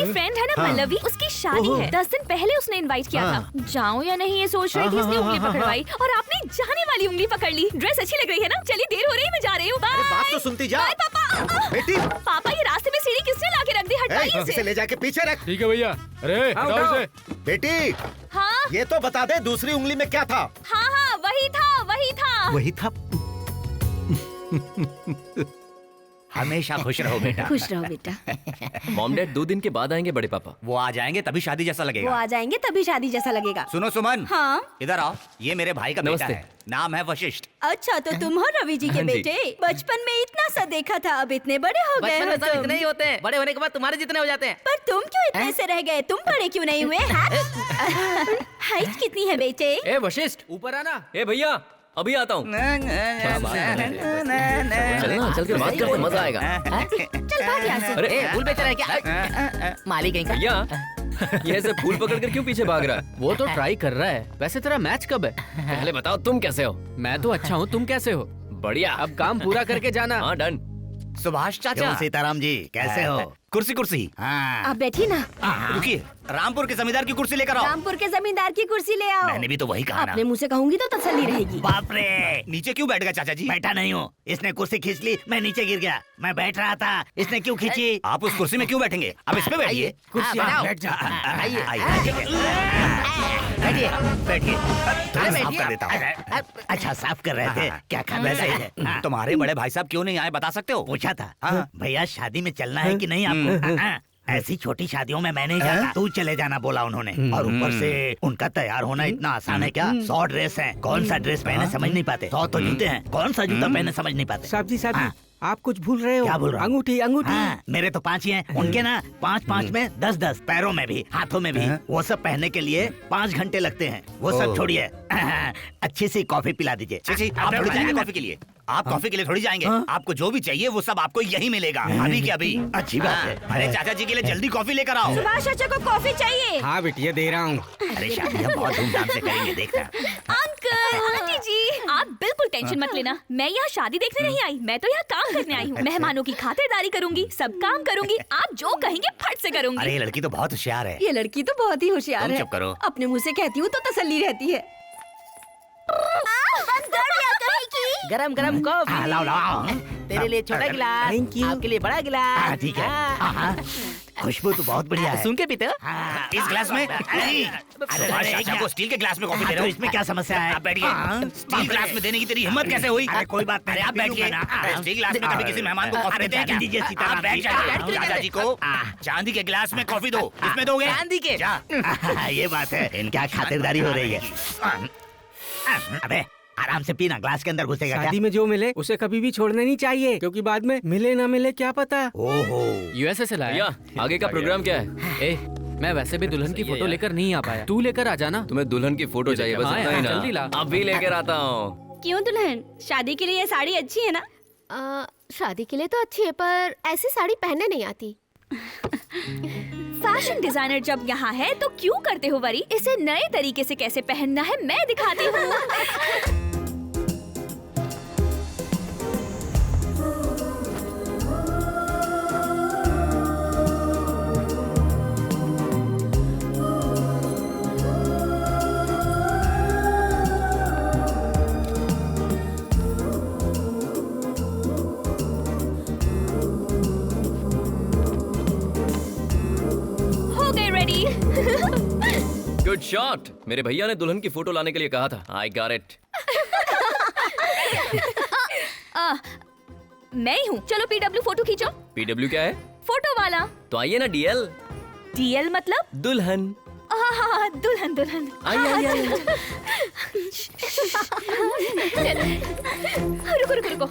मेरी फ्रेंड है ना पल्लवी, उसकी शादी है। 10 दिन पहले उसने इनवाइट किया था। जाऊँ या नहीं ये सोच रही थी, इसने उंगली पकड़वाई और आपने जाने वाली उंगली पकड़ ली। ड्रेस अच्छी लग रही है ना? चलिए देर हो रही है, मैं जा रही हूँ। बात तो सुनती जा। बाय पापा। बेटी पापा ये रास्ते में सीढ़ी किसने लाके रख दी? हटाइए इसे। ले जाके पीछे रख। ठीक है भैया। अरे हटाओ इसे। बेटी हाँ ये तो बता दे दूसरी उंगली में क्या था? हाँ हाँ वही था वही था। वही था। हमेशा खुश रहो बेटा। खुश रहो बेटा। मॉम डैड 2 दिन के बाद आएंगे बड़े पापा। वो आ जाएंगे तभी शादी जैसा वो लगेगा। आ जाएंगे तभी शादी जैसा लगेगा। सुनो सुमन। हाँ इधर आओ, ये मेरे भाई का बेटा नमस्ते। है, नाम है वशिष्ठ। अच्छा तो तुम हो रवि जी के हाँ जी। बेटे? बचपन में इतना सा देखा था, अब इतने बड़े हो गए बचपन हो में सब तुम। इतने ही होते हैं, बड़े होने के बाद तुम्हारे जितने हो जाते हैं। पर तुम क्यों इतने से रह गए? तुम बड़े क्यों नहीं हुए? हाइट कितनी है बेटे? ए वशिष्ठ, ऊपर आना। ए भैया अभी आता हूँ। चलना, चल के बात करते मजा आएगा। चल भाग यहाँ से। अरे फूल बेच रहा है क्या? मालिक कहीं का। भैया ये ऐसे फूल पकड़ कर क्यों पीछे भाग रहा है? वो तो ट्राई कर रहा है। वैसे तेरा मैच कब है? पहले बताओ तुम कैसे हो? मैं तो अच्छा हूँ, तुम कैसे हो? बढ़िया। अब काम पूरा करके जाना। हाँ डन। सुभाष चाचा। क्यों सीताराम जी कैसे हो? कुर्सी कुर्सी। हाँ आप बैठिए ना। रुकिए, रामपुर के जमींदार की कुर्सी लेकर आओ। रामपुर के जमींदार की कुर्सी ले आओ। मैंने भी तो वही कहा ना। अपने मुंह से कहूंगी तो तसल्ली रहेगी। बाप रे, नीचे क्यों बैठ गए चाचा जी? बैठा नहीं हूँ, इसने कुर्सी खींच ली, मैं नीचे गिर गया। मैं बैठ रहा था, इसने क्यों खींची? आप उस कुर्सी में क्यों बैठेंगे? अब इस पे बैठिए। कुर्सी हाँ, बैठ जा। आइए। बैठिए बैठिए। थोड़ा साफ बैठिए। कर देता हूँ। अच्छा साफ कर रहे थे, क्या खाना वैसे है? तुम्हारे बड़े भाई साहब क्यों नहीं आए बता सकते हो? पूछा था हाँ। भैया शादी में चलना है कि नहीं आपको? हाँ, ऐसी छोटी शादियों में मैं नहीं जाता, तू चले जाना बोला उन्होंने। और ऊपर से उनका तैयार होना इतना आसान है क्या? 100 ड्रेस हैं, कौन सा ड्रेस पहने समझ नहीं पाते। 100 तो जूते हैं, कौन सा जूता पहने समझ नहीं पाते। साहब जी हाँ। आप कुछ भूल रहे हो। क्या भूल रहा हूँ? अंगूठी अंगूठी। हाँ, मेरे तो 5 ही हैं, उनके ना 5-5 में 10-10, पैरों में भी हाथों में भी। वो सब पहनने के लिए 5 घंटे लगते हैं। वो सब छोड़िए, अच्छी सी कॉफी पिला दीजिए। आप थोड़ी जाएंगे कॉफी के लिए? आप कॉफी के लिए थोड़ी जाएंगे। आपको जो भी चाहिए वो सब आपको यही मिलेगा, अभी के अभी। अच्छी बात है। अरे चाचा जी के लिए जल्दी कॉफी लेकर आओ। सुभाष चाचा को कॉफी चाहिए। हाँ बेटिया दे रहा हूँ। अरे शादी हम बहुत धूमधाम से करेंगे, देखना। अंकल आंटी जी आप बिल्कुल टेंशन मत लेना, मैं यहाँ शादी देखने नहीं आई, मैं तो यहाँ काम करने आई हूँ। मेहमानों की खातिरदारी करूंगी, सब काम करूंगी, आप जो कहेंगे फट से करूंगी। अरे ये लड़की तो बहुत होशियार है। ये लड़की तो बहुत ही होशियार तुम है। चुप करो। अपने मुंह से कहती हूँ तो तसल्ली रहती है। गरम गरम कॉफी। लाओ लाओ। तेरे लिए छोटा गिलास, Thank you. आपके लिए बड़ा गिलास। ठीक है। हाँ, खुशबू तो बहुत बढ़िया है। सुन के पीते हो? हाँ, इस गिलास में नहीं। सुभाष चाचा को स्टील के गिलास में कॉफी दे तो रहे हो। इसमें क्या समस्या है? आप बैठिए। स्टील गिलास में देने की तेरी हिम्मत कैसे हुई? अरे कोई बात नहीं, अरे आप बैठिए। पी लूंगा ना। स्टील गिलास में कभी किसी मेहमान को कॉफी अरे देते हैं क्या? जाने दीजिए सीताराम आप बैठ जी। जाइए। चाचा जी को चांदी के गिलास में कॉफी दो। इसमें दोगे? चांदी के? जा। ये बात है, इनकी खातिरदारी हो रही है। अबे आराम से पीना, ग्लास के अंदर घुसेगा क्या? शादी में जो मिले उसे कभी भी छोड़ना नहीं चाहिए, क्योंकि बाद में मिले ना मिले क्या पता। ओहो, यूएसए से लाया। भैया आगे का प्रोग्राम क्या है? ए, मैं वैसे भी दुल्हन की फोटो लेकर नहीं आ पाया। तू लेकर आ जाना। तुम्हें दुल्हन की फोटो चाहिए बस हाँ इतना ही यार, ना? जल्दी ला। अभी लेकर आता हूँ। क्यों दुल्हन, शादी के लिए ये साड़ी अच्छी है ना? शादी के लिए तो अच्छी है, पर ऐसी साड़ी पहनने नहीं आती। फैशन डिजाइनर जब यहाँ है तो क्यों करते हो वरी? इसे नए तरीके से कैसे पहनना है मैं दिखाती हूँ। हो गए रेडी। Good shot. मेरे भैया ने दुल्हन की फोटो लाने के लिए कहा था। I got it. मैं ही हूँ, चलो पीडब्ल्यू फोटो खींचो। पीडब्ल्यू क्या है? फोटो वाला। तो आइए ना डीएल। डीएल मतलब? दुल्हन। हाँ, दुल्हन दुल्हन। आइए। रुको रुको रुको।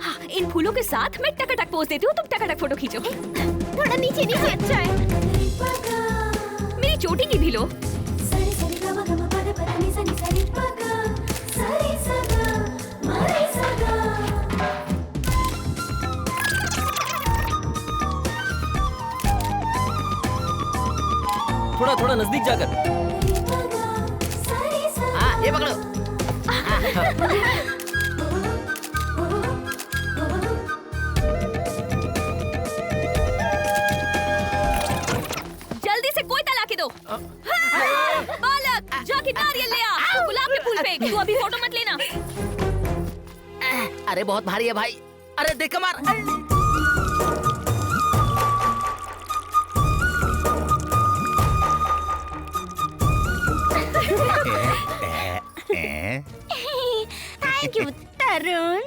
हाँ, इन फूलों के साथ मैं टकाटक पोज देती हूँ, तुम टकाटक फोटो खींचो। थोड़ा नीचे नीचे। अच्छा है। मेरी चोटी की भी लो। थोड़ा थोड़ा नजदीक जाकर। हाँ ये पकड़ो। बालक जाके नारियल ले आ। तू गुलाब के फूल फेंक, तू अभी फोटो मत लेना। अरे बहुत भारी है भाई। अरे देख कमर। थैंक यू तरुण।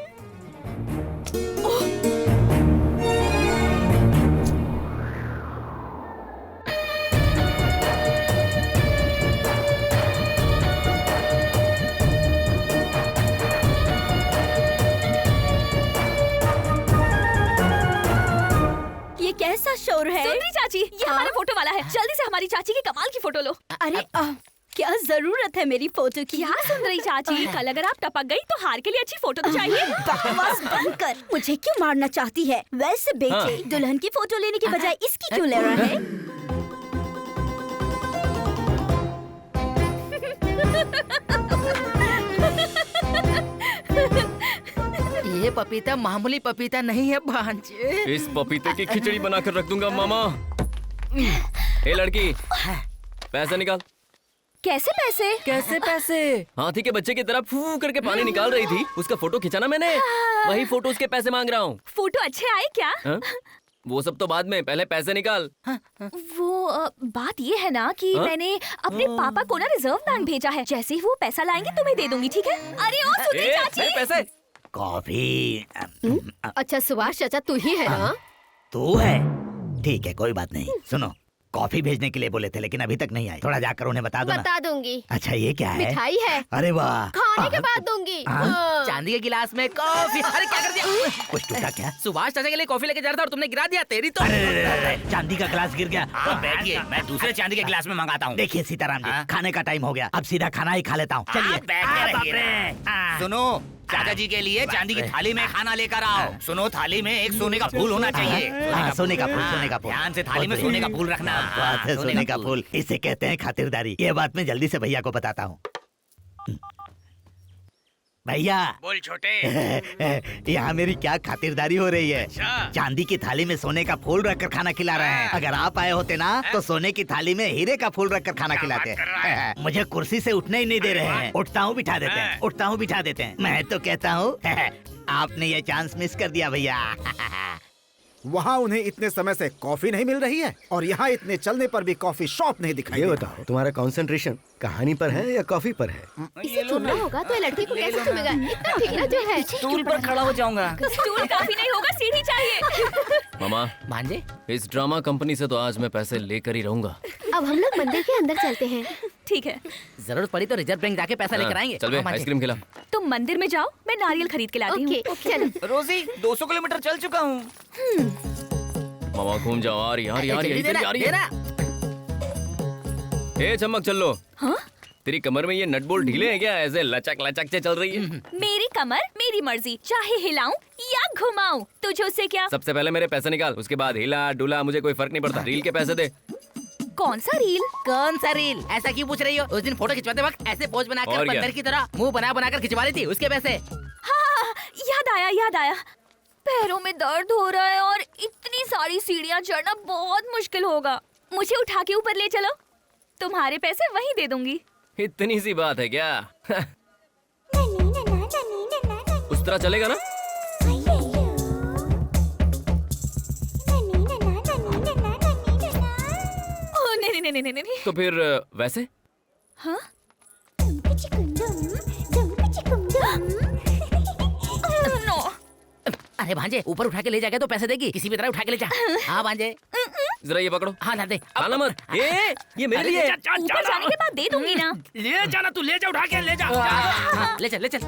ये कैसा शोर है? सुंदरी चाची, ये हमारा फोटो वाला है। जल्दी से हमारी चाची की कमाल की फोटो लो। अरे क्या जरूरत है मेरी फोटो की? क्या सुंदरी चाची, कल अगर आप टपक गई तो हार के लिए अच्छी फोटो तो चाहिए। बकवास बंद कर। मुझे क्यों मारना चाहती है? वैसे बेटे, दुल्हन की फोटो लेने के बजाय इसकी क्यों ले रहा है? ये पपीता मामूली पपीता नहीं है भांजे। इस पपीते की खिचड़ी बनाकर रख दूंगा मामा। ए लड़की, पैसे निकाल। कैसे पैसे? कैसे पैसे? हाथी के बच्चे की तरह फू करके पानी निकाल रही थी, उसका फोटो खिंचाना मैंने, वही फोटो उसके पैसे मांग रहा हूँ। फोटो अच्छे आए क्या? वो सब तो बाद में, पहले पैसे निकाल। वो बात ये है ना कि मैंने अपने पापा को ना रिजर्व बैंक भेजा है। जैसे ही वो पैसा लाएंगे तुम्हें दे दूंगी, ठीक है? अरे ओ सुंदरी चाची, मेरे पैसे। कॉफी। अच्छा सुभाष चाचा तू ही है ना? तू है? ठीक है, कोई बात नहीं। सुनो, कॉफी भेजने के लिए बोले थे लेकिन अभी तक नहीं आए। थोड़ा जाकर उन्हें बता दो ना। बता दूंगी। अच्छा, ये क्या है? मिठाई है। अरे वाह। खाने के बाद दूंगी। हाँ। चांदी के गिलास में कॉफी। अरे क्या कर दिया? कुछ टूटा क्या? सुभाष चाचा के लिए कॉफी लेके जा रहा था और तुमने गिरा दिया। तेरी तो। अरे, चांदी का गिलास गिर गया। आप बैठिए, मैं दूसरे चांदी के गिलास में मंगाता हूँ। देखिए सीताराम जी, खाने का टाइम हो गया, अब सीधा खाना ही खा लेता हूँ। चलिए आप बैठे रहिए ना। सुनो, चाचा जी के लिए चांदी की थाली में खाना लेकर आओ। सुनो, थाली में एक सोने का फूल होना चाहिए। हाँ, सोने का फूल, सोने का फूल। ध्यान से थाली में सोने का फूल रखना। बात है, सोने का फूल, इसे कहते हैं खातिरदारी। ये बात मैं जल्दी से भैया को बताता हूँ। भैया, बोल छोटे। यहाँ मेरी क्या खातिरदारी हो रही है? चांदी की थाली में सोने का फूल रखकर खाना खिला रहे हैं। अगर आप आए होते ना तो सोने की थाली में हीरे का फूल रखकर खाना खिलाते। मुझे कुर्सी से उठने ही नहीं दे रहे हैं। उठता हूँ बिठा देते हैं, उठता हूँ बिठा देते हैं। मैं तो कहता हूँ आपने ये चांस मिस कर दिया भैया। वहाँ उन्हें इतने समय से कॉफी नहीं मिल रही है और यहाँ इतने चलने पर भी कॉफी शॉप नहीं दिखाई। ये दे बताओ, तुम्हारा कंसंट्रेशन कहानी पर है या कॉफी पर है? इसे चुनना होगा तो ये लड़की को कैसे चुनेगा? इतना ठिकरा जो है। स्टूल पर खड़ा हो जाऊंगा। स्टूल काफी नहीं होगा, सीढ़ी चाहिए। मामा, भांजे, इस ड्रामा कंपनी से तो आज मैं पैसे लेकर ही रहूंगा। अब हम लोग मंदिर के अंदर चलते हैं। ठीक है, जरूरत पड़ी तो रिजर्व बैंक जाके पैसा लेकर आएंगे। चल बे, आइसक्रीम खिला। तुम मंदिर में जाओ, मैं नारियल खरीद के लाती हूँ। ओके चलो। रोजी 200 किलोमीटर चल चुका हूँ। मामा घूम जाओ। यार यार यार, जल्दी यही देना, आ रही है। ए चमक, चल लो। हाँ? तेरी कमर में ये नट बोल्ट ढीले हैं क्या? ऐसे लचक लचक से चल रही है। मेरी कमर मेरी मर्जी, चाहे हिलाऊं या घुमाऊं, तुझे उससे क्या? सबसे पहले मेरे पैसे निकाल, उसके बाद हिला डुला, मुझे कोई फर्क नहीं पड़ता। रील के पैसे दे। कौन सा रील? कौन सा रील? ऐसा क्यों पूछ रही हो? उस दिन फोटो खिंचवाते वक्त ऐसे पोज बनाकर और क्या? बंदर की तरह मुंह बना बनाकर खिंचवा रही थी, उसके पैसे। हाँ, याद आया याद आया। पैरों में दर्द हो रहा है और इतनी सारी सीढ़ियाँ चढ़ना बहुत मुश्किल होगा। मुझे उठा के ऊपर ले चलो, तुम्हारे पैसे वहीं दे दूंगी। इतनी सी बात है क्या? उस तरह चलेगा ना? ओह नहीं नहीं नहीं नहीं नहीं। तो फिर वैसे? हाँ? नो। अरे भांजे, ऊपर उठा के ले जाएगा तो पैसे देगी, किसी भी तरह उठा के ले जा। हाँ भांजे, जरा ये पकड़ो। हाँ ला दे। खाना मत। ये मेरे लिए है। ऊपर जाने के बाद दे दूंगी ना। ले जाना, तू ले जा, उठा के ले जा। हाँ, ले चल ले चल।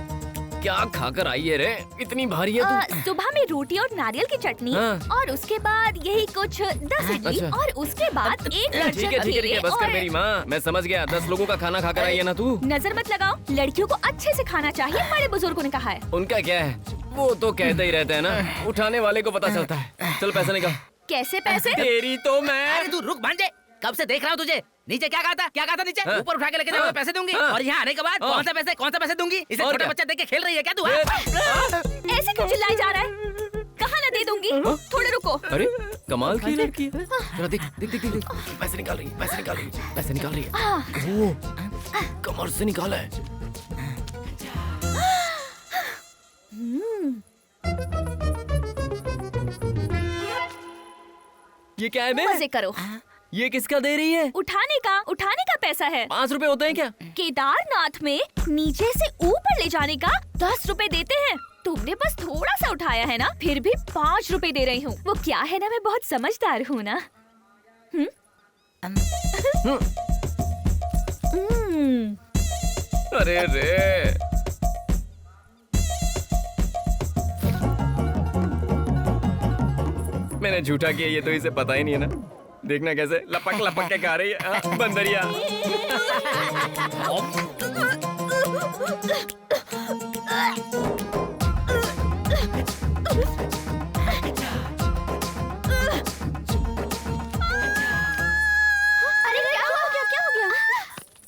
क्या खाकर आई है रे? इतनी भारी है तू। सुबह में रोटी और नारियल की चटनी, हाँ। और उसके बाद यही कुछ 10 इडली, अच्छा। और उसके बाद एक ठीक है दर्जन ठीक है ठीक है, केले बस कर और- मेरी माँ। मैं समझ गया, 10 लोगों का खाना खाकर आई है ना तू। नजर मत लगाओ, लड़कियों को अच्छे से खाना चाहिए, बड़े बुजुर्गों ने कहा है। उनका क्या है, वो तो कहते ही रहते हैं ना, उठाने वाले को पता चलता है। चल पैसा निकाल। कैसे पैसे? तेरी तो मैं। अरे तू रुक भांजे, कब से देख रहा हूँ तुझे। नीचे क्या कहा था? क्या कहा था नीचे? हाँ। ऊपर उठा के लेके जाओ तो पैसे दूंगी, हाँ। और यहाँ आने के बाद हाँ। कौन सा पैसे दूंगी? इसे और छोटा क्या? बच्चा देख के खेल रही है क्या तू? ए, हाँ? ऐसे क्यों चिल्लाए जा रहा है? कहाँ ना दे दूंगी। थोड़े रुको। अरे कमाल की लड़की है। जरा देख देख देख देख पैसे निकाल रही है, पैसे निकाल रही है, पैसे निकाल रही है। ओह, कमर से निकाला है। ये क्या है बे? मजे करो। ये किसका दे रही है? उठाने का पैसा है। 5 रुपए होते हैं क्या? केदारनाथ में नीचे से ऊपर ले जाने का 10 रुपए देते हैं। तुमने बस थोड़ा सा उठाया है ना, फिर भी 5 रुपए दे रही हूँ। वो क्या है ना, मैं बहुत समझदार हूँ ना। अरे रे, मैंने झूठा किया, ये तो इसे पता ही नहीं है ना। देखना कैसे लपक लपक के खा रही है। बंदरिया।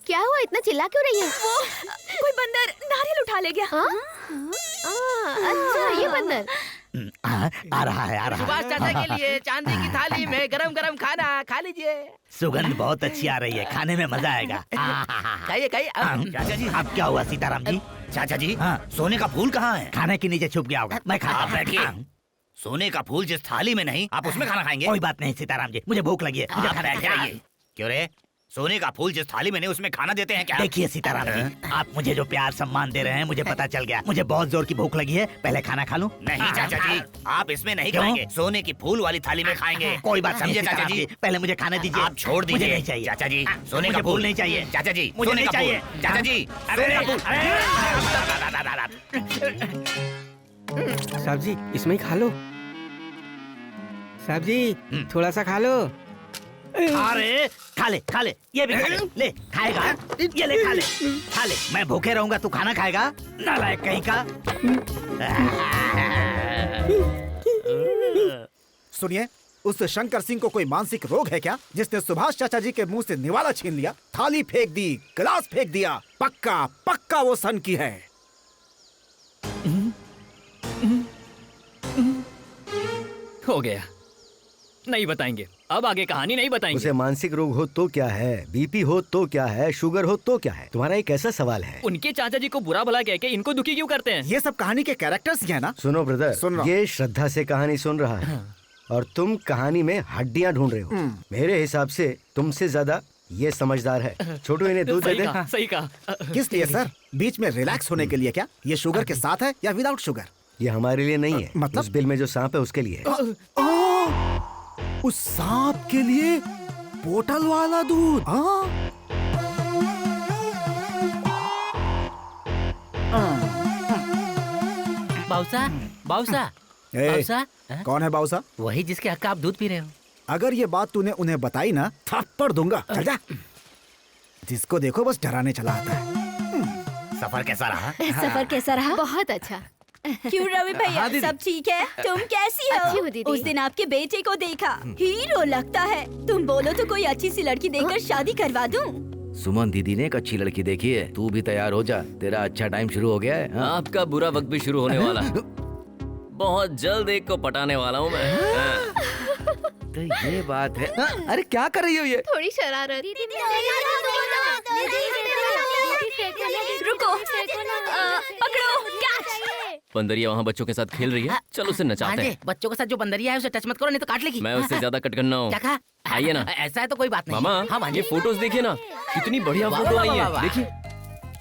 क्या हुआ? इतना चिल्ला क्यों रही है? वो कोई बंदर नारियल उठा ले गया। अच्छा, ये बंदर। आ रहा है। सुभाष चाचा के लिए चांदी की थाली में गरम गरम खाना खा लीजिए। सुगंध बहुत अच्छी आ रही है, खाने में मजा आएगा। खाइए खाइए। चाचा जी, अब क्या हुआ सीताराम जी? चाचा जी, हाँ। सोने का फूल कहाँ है? खाने के नीचे छुप गया होगा, मैं खाता आप हूँ। बैठिए। सोने का फूल जिस थाली में नहीं, आप उसमें खाना खाएंगे? कोई बात नहीं सीताराम जी, मुझे भूख लगी है, मुझे आप खाना बैठे है। रहिए। क्यों रे? सोने का फूल जिस थाली में नहीं, उसमें खाना देते हैं क्या? देखिए सीताराम जी, आप मुझे जो प्यार सम्मान दे रहे हैं, मुझे पता चल गया। मुझे बहुत जोर की भूख लगी है, पहले खाना खा लूं। नहीं चाचा जी, आप इसमें नहीं क्यों? खाएंगे, सोने की फूल वाली थाली में खाएंगे। कोई बात समझे नहीं चाचा सीताराम जी? जी, पहले मुझे खाने दीजिए। आप छोड़ दीजिए। मुझे नहीं चाहिए चाचा जी, सोने मुझे का फूल फूल नहीं चाहिए। चाचा जी, मुझे सोने नहीं का फूल। चाहिए। चाचा जी, अरे, सोने का फूल। साहब जी, इसमें ही खा लो। साहब जी, थोड़ा सा खा लो। अरे खा ले, ये भी खा ले खाएगा, ये ले खा ले। मैं भूखे रहूंगा, तू खाना खाएगा? नालायक कहीं का। सुनिए, उस शंकर सिंह को कोई मानसिक रोग है क्या, जिसने सुभाष चाचा जी के मुंह से निवाला छीन लिया, थाली फेंक दी, गिलास फेंक दिया? पक्का वो सन की है। हो गया, नहीं बताएंगे। अब आगे कहानी नहीं बताएंगे। उसे मानसिक रोग हो तो क्या है, बीपी हो तो क्या है, शुगर हो तो क्या है? तुम्हारा एक ऐसा सवाल है। उनके चाचा जी को बुरा भला कह के इनको दुखी क्यों करते हैं? ये सब कहानी के कैरेक्टर्स ही है ना। सुनो ब्रदर, सुन रहा हूं। ये श्रद्धा से कहानी सुन रहा है और तुम कहानी में हड्डियां ढूंढ रहे हो। मेरे हिसाब से तुमसे ज्यादा ये समझदार है। छोटू, इन्हें दूध दे दे। सही कहा। किस लिए सर? बीच में रिलैक्स होने के लिए क्या? ये शुगर के साथ है या विदाउट शुगर? ये हमारे लिए नहीं है, मतलब? उस बिल में जो सांप है उसके लिए है। उस सांप के लिए बोतल वाला दूध? बाउसा, बाउसा, बाउसा। कौन है बाउसा? वही जिसके हक का आप दूध पी रहे हो। अगर ये बात तूने उन्हें बताई ना, थप्पड़ दूंगा। चल जा। जिसको देखो बस डराने चला आता है। सफर कैसा रहा? सफर कैसा रहा? बहुत अच्छा। क्यों रवि भैया, सब ठीक है? तुम कैसी हो? अच्छी हूँ दीदी। उस दिन आपके बेटे को देखा, हीरो लगता है। तुम बोलो तो कोई अच्छी सी लड़की देखकर शादी करवा दूं। सुमन दीदी ने एक अच्छी लड़की देखी है, तू भी तैयार हो जा, तेरा अच्छा टाइम शुरू हो गया है। हाँ? आपका बुरा वक्त भी शुरू होने वाला है। बहुत जल्द एक को पटाने वाला हूँ मैं। तो ये बात है। अरे क्या कर रही हो ये? थोड़ी शरारत। रुको, पकड़ो, कैच। बंदरिया वहाँ बच्चों के साथ खेल रही है, चलो उसे नचाते हैं। बच्चों के साथ जो बंदरिया है उसे टच मत करो, नहीं तो काट लेगी। मैं उससे ज्यादा कटकन्ना हूँ। क्या कहा? आइए ना। ऐसा है तो कोई बात नहीं। मामा, हाँ भांजे। ये फोटोज देखिए ना, कितनी बढ़िया वाह, फोटो वाह, आई वाह, है। वाह। देखिए,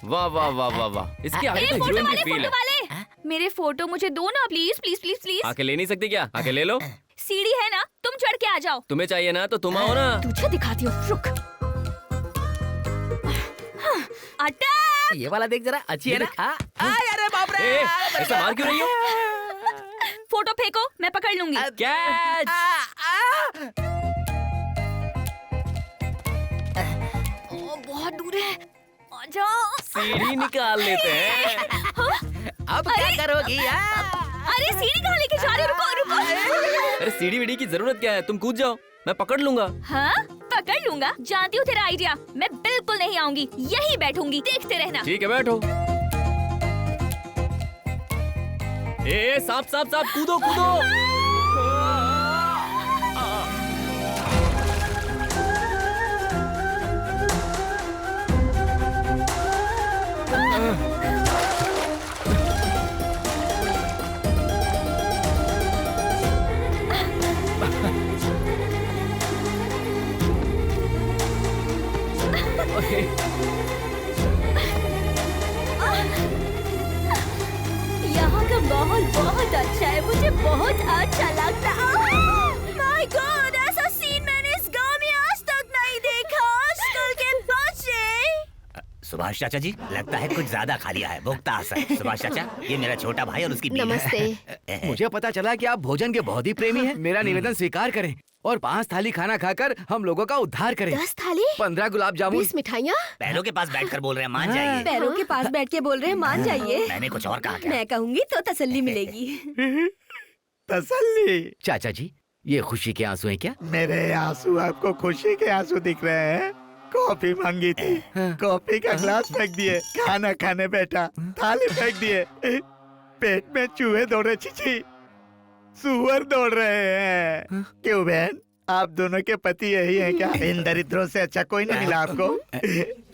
वाह वाह वाह वाह वाह। इसके आगे तो फोटो हीरोइन की वाले, फील फोटो है। वाले, मेरे फोटो मुझे दो ना, प्लीज प्लीज प्लीज प्लीज। आके ले नहीं सकती क्या? आके ले लो। सीढ़ी है ना, तुम चढ़ के आ जाओ। तुम्हें चाहिए ना तो तुम आओ ना। तुझे दिखाती हूँ, रुक। अटैक! ये वाला देख जरा, अच्छी है ना? अरे बाप रे! ए, ऐसा मार क्यों रही हो? फोटो फेंको, मैं पकड़ लूंगी। कैच! बहुत दूर है, आ जाओ। सीढ़ी निकाल लेते हैं। अब क्या करोगी? अरे सीढ़ी कहाँ लेके जा रहे हो? रुको रुको। अरे सीढ़ी वीढ़ी की जरूरत क्या है? तुम कूद जाओ, मैं पकड़ लूंगा। हाँ, पकड़ लूंगा। जानती हूँ तेरा आइडिया। मैं बिल्कुल नहीं आऊंगी, यही बैठूंगी, देखते रहना। ठीक है, बैठो। ए सांप सांप सांप, कूदो कूदो। यहाँ का माहौल बहुत अच्छा है, मुझे बहुत अच्छा लगता है। माय गॉड, ऐसा सीन मैंने इस गांव में आज तक नहीं देखा। स्कूल के बच्चे। सुभाष चाचा जी, लगता है कुछ ज्यादा खा लिया है, भुगता असर। सुभाष चाचा, ये मेरा छोटा भाई और उसकी बीवी। नमस्ते। मुझे पता चला कि आप भोजन के बहुत ही प्रेमी हैं। मेरा निवेदन स्वीकार करें और 5 थाली खाना खाकर हम लोगों का उद्धार करें। 10 थाली, 15 गुलाब जामुन, 20 मिठाइयाँ। पैरों के पास बैठकर बोल रहे हैं, मान जाइए। पैरों के पास बैठ के बोल रहे हैं, मान जाइए। मैंने कुछ और कहा क्या? मैं कहूँगी तो तसल्ली मिलेगी। तसल्ली? चाचा जी, ये खुशी के आंसू हैं क्या? मेरे आंसू आपको खुशी के आंसू दिख रहे हैं? कॉफी मांगी थी, कॉफी का ग्लास फेंक दिए, खाना खाने बैठा, थाली फेंक दिए, पेट में चूहे दौड़ रहे, छिछी सुअर दौड़ रहे हैं। क्यों बहन, आप दोनों के पति यही हैं क्या? इन दरिद्रों से अच्छा कोई नहीं मिला आपको?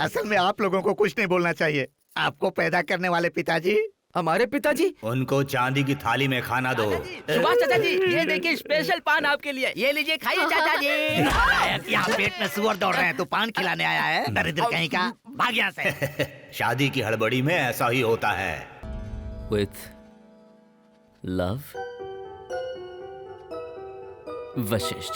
असल में आप लोगों को कुछ नहीं बोलना चाहिए। आपको पैदा करने वाले पिताजी, हमारे पिताजी, उनको चांदी की थाली में खाना दो। सुभाष चाचा जी, ये देखिए स्पेशल पान आपके लिए। ये लीजिए, खाइए चाचा जी। यहाँ पेट में सुअर दौड़ रहे हैं तो पान खिलाने आया है? दरिद्र कहीं का, भाग यहाँ से। शादी की हड़बड़ी में ऐसा ही होता है। With love, Vashishtha.